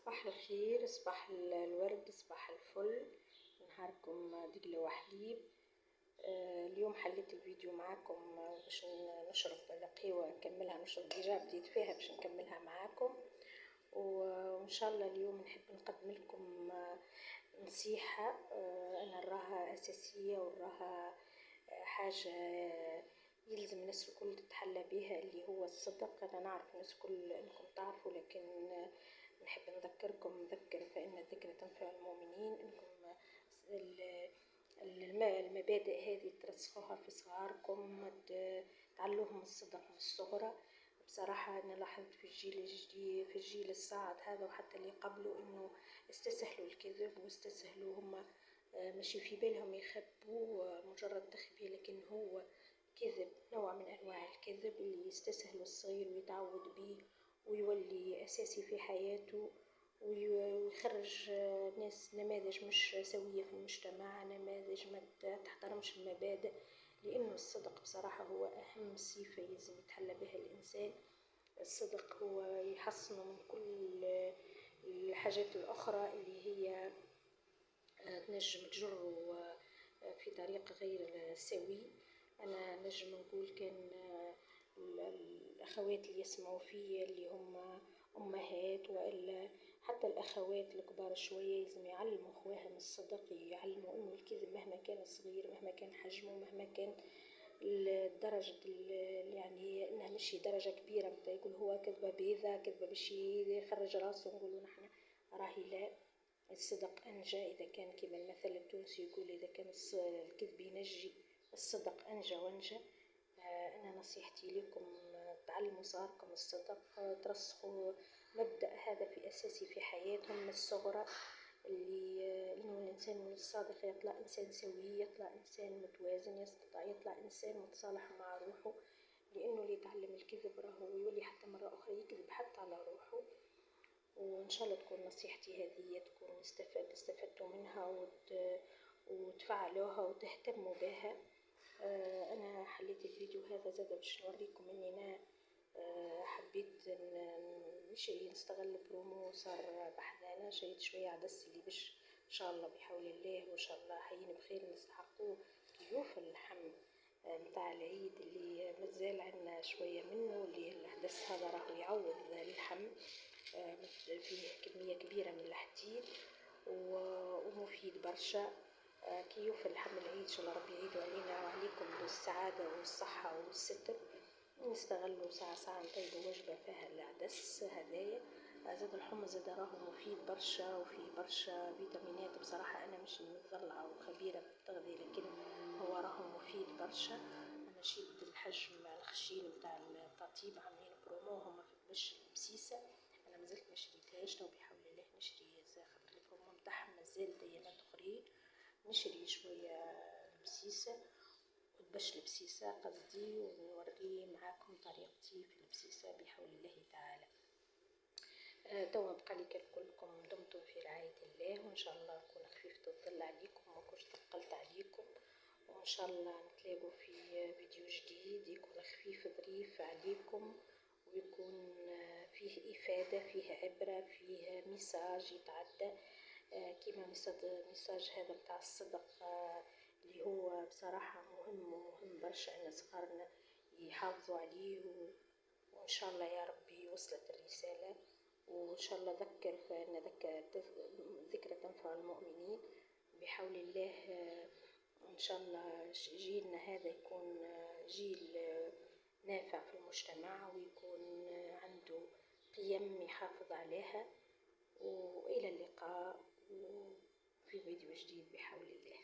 صباح الخير، صباح الورد، صباح الفل. نهاركم دقلة وحليب. اليوم حليت الفيديو معاكم باش نشرب القهوة، نكملها نشرب ديجا بديت فيها باش نكملها معاكم. وان شاء الله اليوم نحب نقدم لكم نصيحة انا نراها اساسية ونراها حاجة يلزم الناس الكل تتحلى بها، اللي هو الصدق. انا نعرف الناس الكل انكم تعرفوا، لكن نحب نذكر فإن الذكر تنفع المؤمنين. انكم المبادئ هذه ترسخوها في صغاركم، تعلوهم الصدق من الصغرى. بصراحة أنا لاحظت في الجيل الجديد، في الجيل الصاعد هذا وحتى اللي قبله، إنه استسهلوا الكذب واستسهلوا هم ماشي في بالهم يخبوا مجرد تخبيه، لكن هو كذب، نوع من أنواع الكذب اللي يستسهل الصغير ويتعود به ويولي أساسي في حياته، ويخرج ناس نماذج مش سوية في المجتمع، نماذج ما تحترمش المبادئ. لأنه الصدق بصراحة هو أهم صفة يلزم يتحلى بها الإنسان. الصدق هو يحصنه من كل الحاجات الأخرى اللي هي تنجم تجره في طريق غير سوي. أنا نجم نقول كان الأخوات اللي يسمعوا فيا اللي هم أمهات، وإلا حتى الأخوات الكبار شوية، لازم يعلموا أخواهم الصدق، يعلموا إنه الكذب مهما كان صغير، مهما كان حجمه، مهما كان الدرجة يعني إنها مش درجة كبيرة. يقول هو كذبة بيذا، كذبة باش يخرج راسه، نقولوا نحن راهي لا، الصدق أنجى. إذا كان كما المثل التونسي يقول إذا كان الكذب ينجي، الصدق أنجى وانجى. أنا نصيحتي لكم تعلموا صغاركم الصدق، ترسخوا مبدأ هذا في أساسي في حياتهم من الصغرى، اللي إنه الإنسان الصادق يطلع إنسان سوي، يطلع إنسان متوازن، يطلع إنسان متصالح مع روحه. لأنه اللي يتعلم الكذب راهو يولي حتى مرة أخرى يكذب حتى على روحه. وإن شاء الله تكون نصيحتي هذه تكون استفدتوا منها وتفعلوها وتهتموا بها. أنا حليت الفيديو هذا زاد باش نوريكم إني أنا حبيت نشري نستغل برومو صار بحذانا، شريت شوية عدس اللي باش إن شاء الله بحول الله وإن شاء الله حيين بخير نستحقوه ضيوف اللحم متاع العيد اللي مازال عندنا شوية منه، اللي العدس هذا راهو يعوض اللحم، فيه كمية كبيرة من الحديد ومفيد برشا. كيوف اللحم العيد إن شاء الله ربي يعيدوا علينا وعليكم بالسعادة والصحة والستر. نستغلوا ساعة نطيبوا وجبة فيها العدس هدايا. زاد الحمص زاد راهو مفيد برشا وفيه برشا فيتامينات. بصراحة أنا مش متطلعة وخبيرة بالتغذية، لكن هو راهو مفيد برشا. أنا شيت الحجم الخشين متاع التطيب عاملين برومو هما في البش البسيسة، أنا مازلت ما شريتهاش، تو بحول الله نشري خاطر البرومو متاعهم مازال ديامات أخرين. نشري شوية البسيسة وتبش البسيسة قصدي، ونوري معاكم طريقتي في البسيسة بحول الله تعالى. توا بقالي كلكم دمتم في رعاية الله، وإن شاء الله نكون خفيفة الظل عليكم وما كنتش ثقلت عليكم، وإن شاء الله نتلاقوا في فيديو جديد يكون خفيف ظريف عليكم، ويكون فيه إفادة، فيه عبرة، فيه ميساج يتعدى كيما ميساج هذا متاع الصدق اللي هو بصراحة مهم ومهم برشا أن صغارنا يحافظوا عليه. وإن شاء الله يا ربي وصلت الرسالة، وإن شاء الله ذكر فإن ذكرى تنفع المؤمنين بحول الله. إن شاء الله جيلنا هذا يكون جيل نافع في المجتمع، ويكون عنده قيم يحافظ عليها. وإلى اللقاء في فيديو جديد بحول الله.